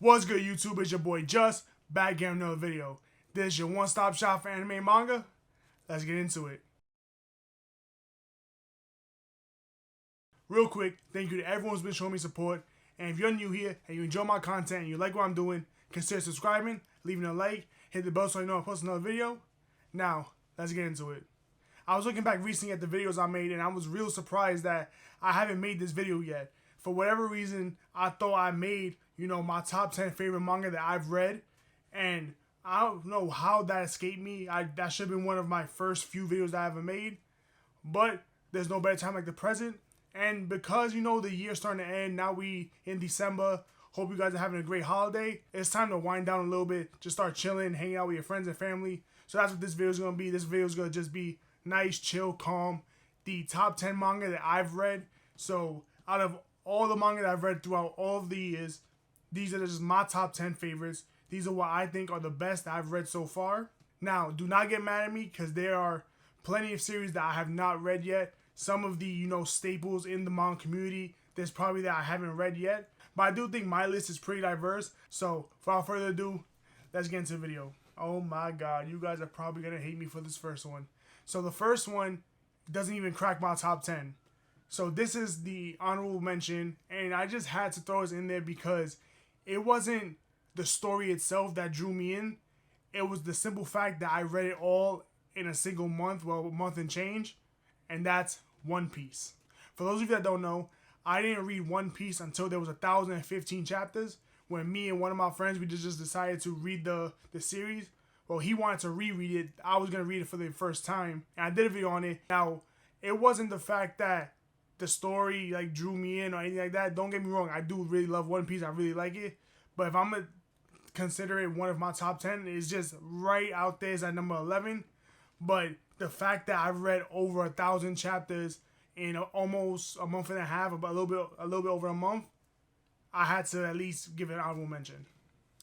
What's good, YouTube? It's your boy Just, back again with another video. This is your one-stop shop for anime and manga. Let's get into it. Real quick, thank you to everyone who's been showing me support. And if you're new here and you enjoy my content and you like what I'm doing, consider subscribing, leaving a like, hit the bell so you know I post another video. Now, let's get into it. I was looking back recently at the videos I made and I was real surprised that I haven't made this video yet. For whatever reason, I thought I made, my top 10 favorite manga that I've read. And I don't know how that escaped me. That should have been one of my first few videos that I ever made. But there's no better time like the present. And because, the year's starting to end, now we in December. Hope you guys are having a great holiday. It's time to wind down a little bit. Just start chilling, hanging out with your friends and family. So that's what this video is going to be. This video is going to just be nice, chill, calm. The top 10 manga that I've read. So out of all the manga that I've read throughout all of the years, these are just my top 10 favorites. These are what I think are the best that I've read so far. Now, do not get mad at me because there are plenty of series that I have not read yet. Some of the, staples in the manga community, there's probably that I haven't read yet. But I do think my list is pretty diverse. So, without further ado, let's get into the video. Oh my god, you guys are probably going to hate me for this first one. So, the first one doesn't even crack my top 10. So this is the honorable mention, and I just had to throw this in there because it wasn't the story itself that drew me in. It was the simple fact that I read it all in a single month, well, a month and change, and that's One Piece. For those of you that don't know, I didn't read One Piece until there was 1,015 chapters, when me and one of my friends, we just decided to read the series. Well, he wanted to reread it. I was going to read it for the first time, and I did a video on it. Now, it wasn't the fact that the story drew me in or anything like that. Don't get me wrong, I do really love One Piece. I really like it. But if I'm gonna consider it one of my top 10, it's just right out there. It's at number 11. But the fact that I've read over 1,000 chapters in almost a month and a half, about a little bit over a month, I had to at least give it an honorable mention.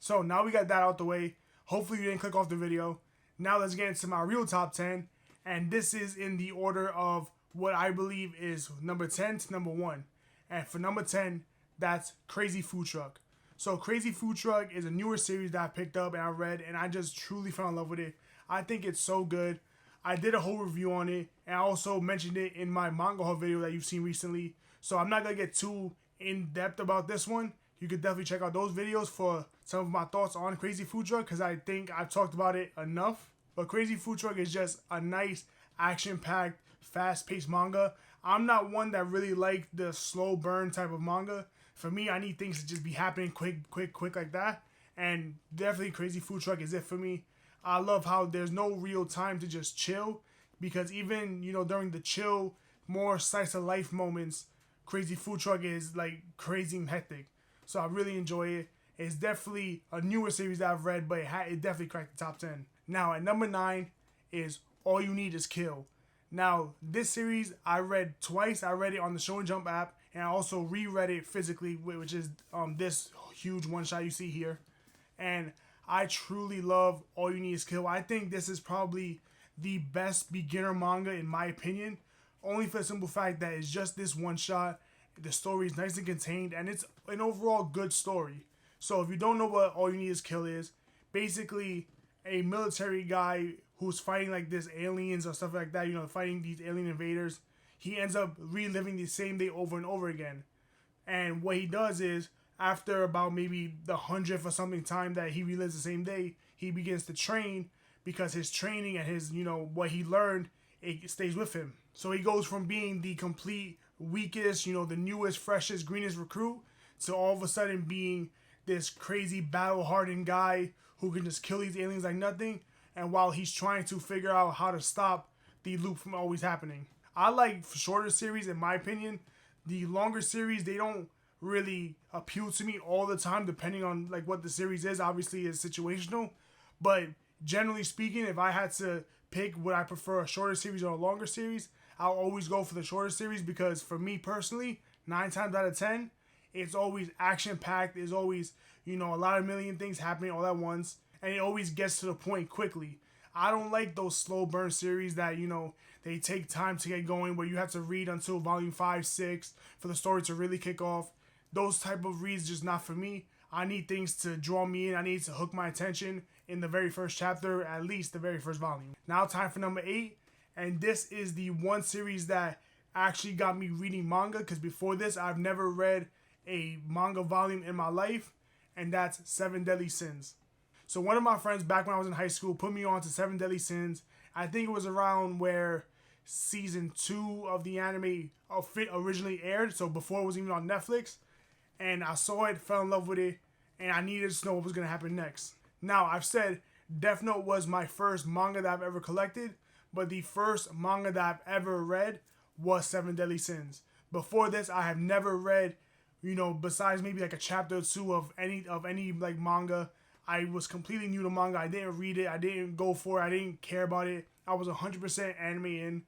So now we got that out the way. Hopefully you didn't click off the video. Now let's get into my real top 10. And this is in the order of what I believe is number 10 to number 1. And for number 10, that's Crazy Food Truck. So Crazy Food Truck is a newer series that I picked up and I read, and I just truly fell in love with it. I think it's so good. I did a whole review on it, and I also mentioned it in my manga haul video that you've seen recently. So I'm not going to get too in-depth about this one. You could definitely check out those videos for some of my thoughts on Crazy Food Truck, because I think I've talked about it enough. But Crazy Food Truck is just a nice, action-packed, fast-paced manga. I'm not one that really like the slow burn type of manga. For me, I need things to just be happening quick like that. And definitely Crazy Food Truck is it for me. I love how there's no real time to just chill. Because even, during the chill, more slice of life moments, Crazy Food Truck is crazy and hectic. So I really enjoy it. It's definitely a newer series that I've read, but it definitely cracked the top 10. Now, at number 9 is All You Need Is Kill. Now, this series I read twice. I read it on the Show and Jump app, and I also reread it physically, which is this huge one-shot you see here. And I truly love All You Need Is Kill. I think this is probably the best beginner manga in my opinion, only for the simple fact that it's just this one-shot. The story is nice and contained, and it's an overall good story. So if you don't know what All You Need Is Kill is, basically a military guy who's fighting this aliens or stuff like that, fighting these alien invaders. He ends up reliving the same day over and over again. And what he does is, after about maybe the 100th or something time that he relives the same day, he begins to train, because his training and his, what he learned, it stays with him. So he goes from being the complete weakest, the newest, freshest, greenest recruit, to all of a sudden being this crazy battle-hardened guy who can just kill these aliens like nothing. And while he's trying to figure out how to stop the loop from always happening. I like shorter series, in my opinion. The longer series, they don't really appeal to me all the time, depending on what the series is. Obviously, it's situational. But generally speaking, if I had to pick would I prefer a shorter series or a longer series, I'll always go for the shorter series, because for me personally, 9 times out of 10, it's always action-packed. There's always, a lot of million things happening all at once. And it always gets to the point quickly. I don't like those slow burn series that, they take time to get going, where you have to read until volume 5, 6 for the story to really kick off. Those type of reads just not for me. I need things to draw me in. I need to hook my attention in the very first chapter, at least the very first volume. Now time for number 8. And this is the one series that actually got me reading manga, because before this, I've never read a manga volume in my life, and that's Seven Deadly Sins. So one of my friends back when I was in high school put me on to Seven Deadly Sins. I think it was around where season 2 of the anime originally aired, so before it was even on Netflix. And I saw it, fell in love with it, and I needed to know what was going to happen next. Now, I've said Death Note was my first manga that I've ever collected, but the first manga that I've ever read was Seven Deadly Sins. Before this, I have never read, besides maybe like a chapter or two of any like manga. I was completely new to manga. I didn't read it. I didn't go for it. I didn't care about it. I was 100% anime in.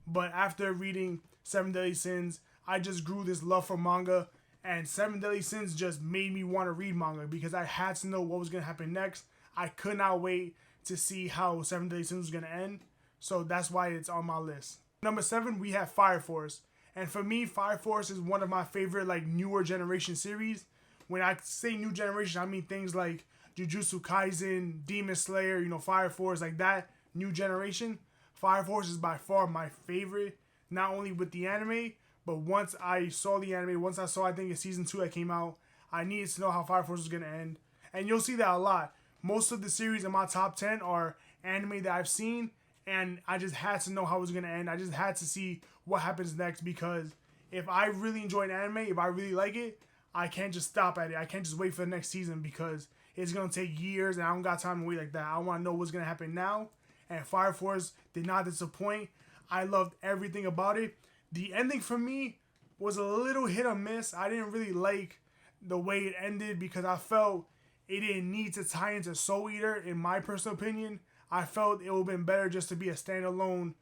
But after reading Seven Deadly Sins, I just grew this love for manga. And Seven Deadly Sins just made me want to read manga because I had to know what was going to happen next. I could not wait to see how Seven Deadly Sins was going to end. So that's why it's on my list. Number 7, we have Fire Force. And for me, Fire Force is one of my favorite newer generation series. When I say new generation, I mean things like Jujutsu Kaisen, Demon Slayer, Fire Force, like that new generation. Fire Force is by far my favorite, not only with the anime, but once I saw the anime, I think it's season 2 that came out, I needed to know how Fire Force was going to end. And you'll see that a lot. Most of the series in my top 10 are anime that I've seen, and I just had to know how it was going to end. I just had to see what happens next, because if I really enjoy an anime, if I really like it, I can't just stop at it. I can't just wait for the next season, because it's going to take years, and I don't got time to wait like that. I want to know what's going to happen now. And Fire Force did not disappoint. I loved everything about it. The ending for me was a little hit or miss. I didn't really like the way it ended because I felt it didn't need to tie into Soul Eater, in my personal opinion. I felt it would have been better just to be a standalone,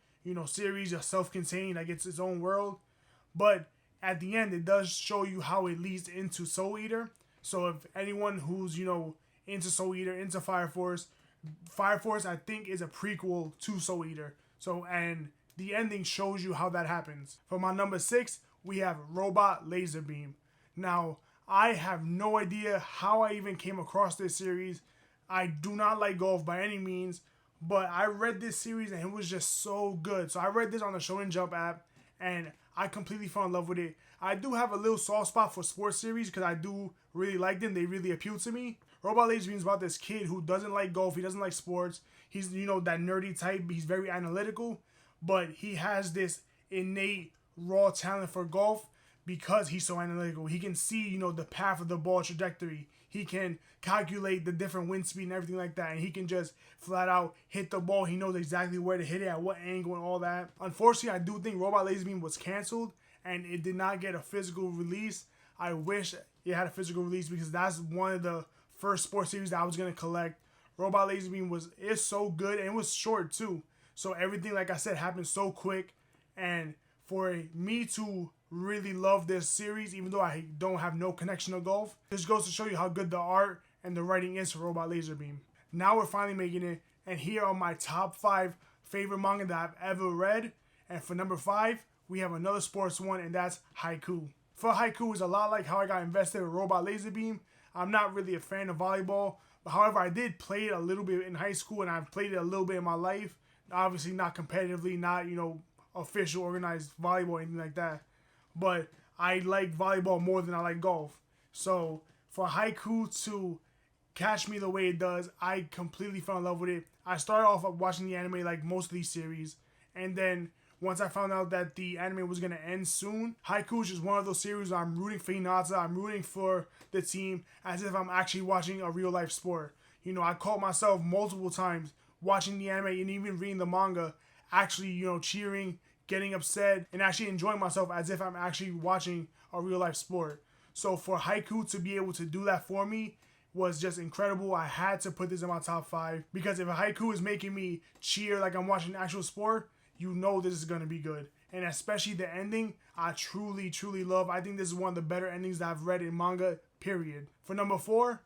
series, or self-contained, like it's its own world. But at the end, it does show you how it leads into Soul Eater. So if anyone who's, into Soul Eater, into Fire Force, I think, is a prequel to Soul Eater. So, and the ending shows you how that happens. For my number 6, we have Robot Laser Beam. Now, I have no idea how I even came across this series. I do not like golf by any means, but I read this series and it was just so good. So I read this on the Shonen Jump app, and I completely fell in love with it. I do have a little soft spot for sports series because I do really like them. They really appeal to me. Robot Laser Beam is about this kid who doesn't like golf. He doesn't like sports. He's, that nerdy type. He's very analytical, but he has this innate raw talent for golf because he's so analytical. He can see, the path of the ball trajectory. He can calculate the different wind speed and everything like that. And he can just flat out hit the ball. He knows exactly where to hit it, at what angle, and all that. Unfortunately, I do think Robot Laser Beam was canceled and it did not get a physical release. I wish it had a physical release because that's one of the first sports series that I was going to collect. Robot Laser Beam is so good, and it was short too. So everything, like I said, happened so quick. And for me to really love this series, even though I don't have no connection to golf, this goes to show you how good the art and the writing is for Robot Laser Beam. Now we're finally making it, and here are my top 5 favorite manga that I've ever read. And for number 5, we have another sports one, and that's Haiku. For Haiku is a lot like how I got invested in Robot Laser Beam. I'm not really a fan of volleyball, but however, I did play it a little bit in high school, and I've played it a little bit in my life. Obviously not competitively, not, official organized volleyball or anything like that. But I like volleyball more than I like golf. So for Haiku to catch me the way it does, I completely fell in love with it. I started off watching the anime like most of these series, and then once I found out that the anime was going to end soon, Haiku is just one of those series where I'm rooting for Hinata, I'm rooting for the team as if I'm actually watching a real life sport. I caught myself multiple times watching the anime and even reading the manga, actually, cheering, getting upset, and actually enjoying myself as if I'm actually watching a real life sport. So for Haiku to be able to do that for me was just incredible. I had to put this in my top 5 because if a Haiku is making me cheer like I'm watching an actual sport, this is going to be good. And especially the ending, I truly, truly love. I think this is one of the better endings that I've read in manga, period. For number 4,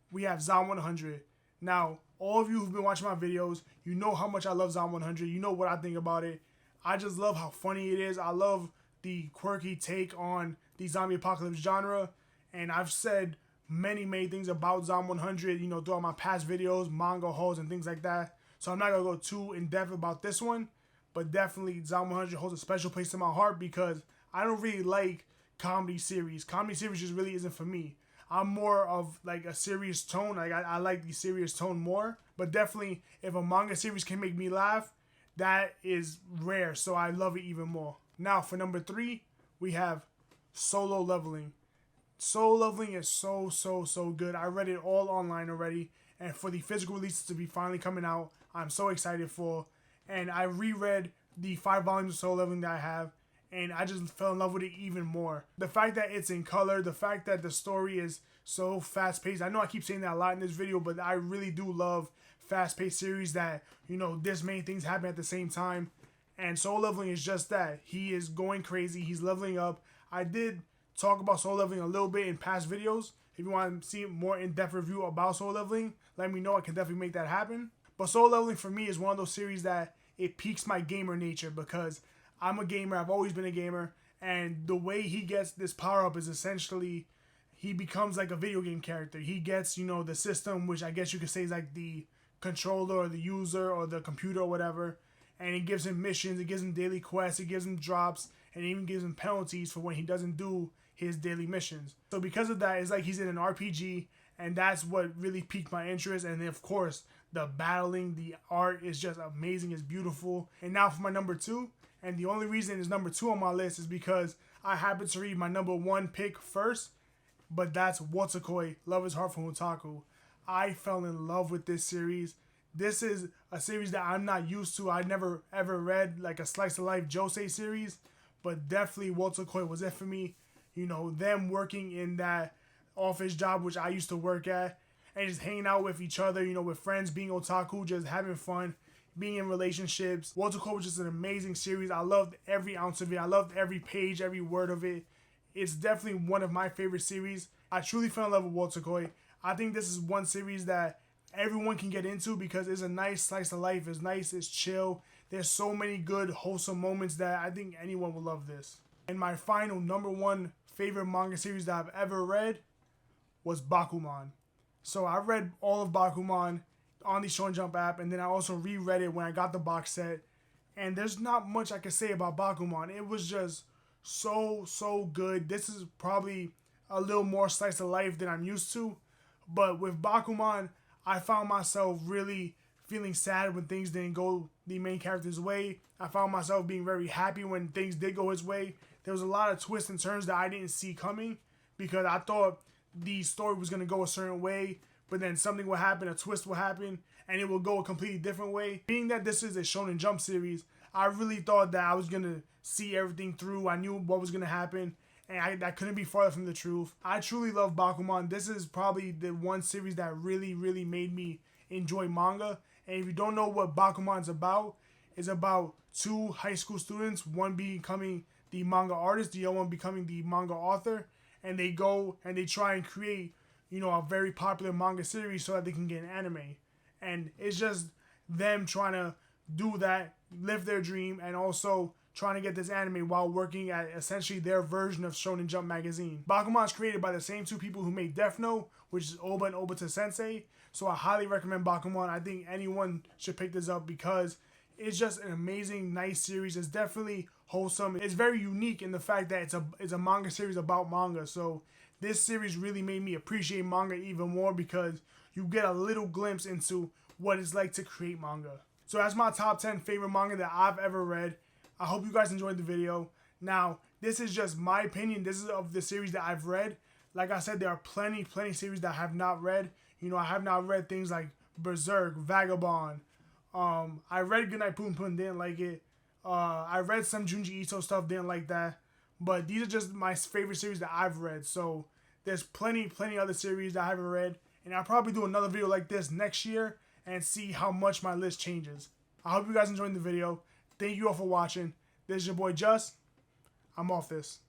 we have Zomb 100. Now, all of you who've been watching my videos, you know how much I love Zomb 100. You know what I think about it. I just love how funny it is. I love the quirky take on the zombie apocalypse genre. And I've said many things about Zomb 100, you know, throughout my past videos, manga hauls, and things like that. So I'm not going to go too in-depth about this one. But definitely Zomb 100 holds a special place in my heart because I don't really like comedy series. Comedy series just really isn't for me. I'm more of like a serious tone. Like I like the serious tone more. But definitely if a manga series can make me laugh, that is rare. So I love it even more. Now for number 3, we have Solo Leveling. Solo Leveling is so good. I read it all online already. And for the physical releases to be finally coming out, I'm so excited for. And I reread the 5 volumes of Solo Leveling that I have, and I just fell in love with it even more. The fact that it's in color, the fact that the story is so fast-paced. I know I keep saying that a lot in this video, but I really do love fast-paced series that, you know, this many things happen at the same time. And Solo Leveling is just that. He is going crazy. He's leveling up. I did talk about Solo Leveling a little bit in past videos. If you want to see a more in-depth review about Solo Leveling, let me know. I can definitely make that happen. But Solo Leveling for me is one of those series that it piques my gamer nature because I'm a gamer. I've always been a gamer. And the way he gets this power-up is essentially he becomes like a video game character. He gets, you know, the system, which I guess you could say is like the controller or the user or the computer or whatever. And it gives him missions. It gives him daily quests. It gives him drops. And it even gives him penalties for when he doesn't do his daily missions. So because of that, it's like he's in an RPG. And that's what really piqued my interest. And then, of course, the battling, the art is just amazing. It's beautiful. And now for my number 2. And the only reason it's number 2 on my list is because I happen to read my number 1 pick first. But that's Wotakoi, Love is Hard from Otaku. I fell in love with this series. This is a series that I'm not used to. I never ever read like a slice of life josei series. But definitely Wotakoi was it for me. You know, them working in that office job which I used to work at. And just hanging out with each other, you know, with friends, being otaku, just having fun, being in relationships. Wotakoi was just an amazing series. I loved every ounce of it. I loved every page, every word of it. It's definitely one of my favorite series. I truly fell in love with Wotakoi. I think this is one series that everyone can get into because it's a nice slice of life. It's nice, it's chill. There's so many good, wholesome moments that I think anyone will love this. And my final number 1 favorite manga series that I've ever read was Bakuman. So I read all of Bakuman on the Shonen Jump app, and then I also reread it when I got the box set. And there's not much I can say about Bakuman. It was just so good. This is probably a little more slice of life than I'm used to. But with Bakuman, I found myself really feeling sad when things didn't go the main character's way. I found myself being very happy when things did go his way. There was a lot of twists and turns that I didn't see coming because I thought the story was going to go a certain way, but then something will happen, a twist will happen, and it will go a completely different way. Being that this is a Shonen Jump series, I really thought that I was going to see everything through. I knew what was going to happen, and that couldn't be farther from the truth. I truly love Bakuman. This is probably the one series that really made me enjoy manga. And if you don't know what Bakuman's about, it's about 2 high school students, one becoming the manga artist, the other one becoming the manga author. And they go and they try and create, you know, a very popular manga series so that they can get an anime. And it's just them trying to do that, live their dream, and also trying to get this anime while working at essentially their version of Shonen Jump magazine. Bakuman is created by the same 2 people who made Death Note, which is Oba and Obata Sensei. So I highly recommend Bakuman. I think anyone should pick this up because it's just an amazing, nice series. It's definitely wholesome. It's very unique in the fact that it's a manga series about manga. So this series really made me appreciate manga even more because you get a little glimpse into what it's like to create manga. So that's my top 10 favorite manga that I've ever read. I hope you guys enjoyed the video. Now, this is just my opinion. This is of the series that I've read. Like I said, there are plenty series that I have not read. You know, I have not read things like Berserk, Vagabond. I read Goodnight Poon Poon, didn't like it. I read some Junji Ito stuff, didn't like that. But these are just my favorite series that I've read. So there's plenty other series that I haven't read. And I'll probably do another video like this next year and see how much my list changes. I hope you guys enjoyed the video. Thank you all for watching. This is your boy Just. I'm off this.